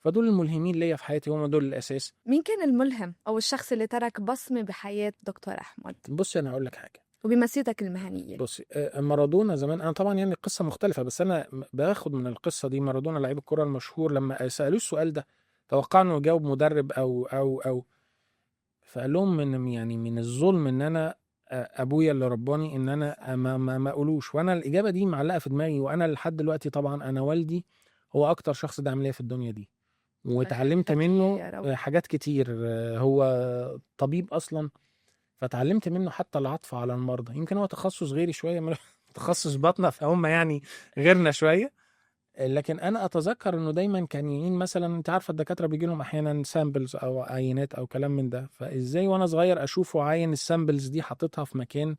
فدول الملهمين ليا في حياتي، هم دول الاساس. مين كان الملهم أو الشخص اللي ترك بصمة بحياة دكتور أحمد بصي انا هقول لك حاجه. وبمسيرتك المهنية؟ بصي مارادونا زمان، انا طبعا يعني قصه مختلفه، بس انا باخد من القصه دي. مارادونا لعيب الكره المشهور لما سالوه السؤال ده توقع انه يجاوب مدرب او فقال لهم من الظلم ان انا ابويا اللي رباني ان انا ما اقولوش. وانا الاجابه دي معلقه في دماغي، وانا لحد دلوقتي طبعا انا والدي هو اكتر شخص دعم ليا في الدنيا دي، الله واتعلمت يخليك إياه منه يا رب. حاجات كتير. هو طبيب اصلا، فتعلمت منه حتى العطف على المرضى. يمكن هو تخصص غيري شويه من تخصص بطنه، فهم يعني غيرنا شويه. لكن انا اتذكر انه دايما كان يعين. مثلا انت عارفه الدكاتره بيجي لهم احيانا سامبلز او عينات او كلام من ده، فازاي وانا صغير اشوفه عاين السامبلز دي حاططها في مكان،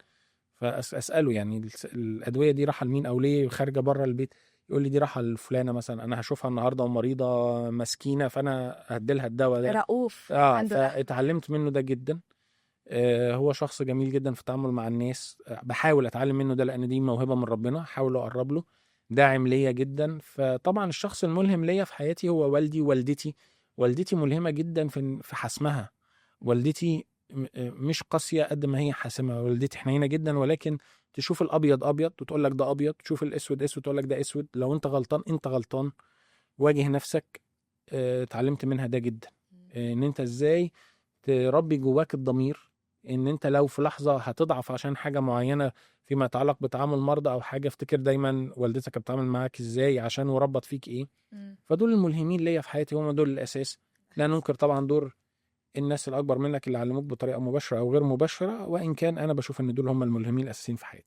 فاساله يعني الادويه دي رايحه لمين او ليه خارجه بره البيت. يقول لي دي رايحه لفلانه مثلا، انا هشوفها النهارده ومريضه مسكينه فانا هديلها الدواء ده. رؤوف، اه عنده رحمة. فاتعلمت منه ده جدا. هو شخص جميل جدا في التعامل مع الناس. بحاول اتعلم منه ده لان دي موهبه من ربنا، احاول اقرب له. داعم ليا جدا. فطبعا الشخص الملهم ليا في حياتي هو والدي ووالدتي. والدتي ملهمه جدا في حسمها. والدتي مش قاسيه قد ما هي حاسمه. والدتي حنينه جدا، ولكن تشوف الابيض ابيض وتقول لك ده ابيض، تشوف الاسود اسود وتقول لك ده اسود. لو انت غلطان انت غلطان، واجه نفسك. اتعلمت منها ده جدا. ان انت ازاي تربي جواك الضمير، ان انت لو في لحظة هتضعف عشان حاجة معينة فيما يتعلق بتعامل مرضى او حاجة، افتكر دايما والدتك كانت بتتعامل معاك ازاي عشان وربط فيك ايه. مم. فدول الملهمين ليا في حياتي، هم دول الاساس. لا ننكر طبعا دور الناس الاكبر منك اللي علموك بطريقة مباشرة او غير مباشرة، وان كان انا بشوف ان دول هم الملهمين الاساسيين في حياتي.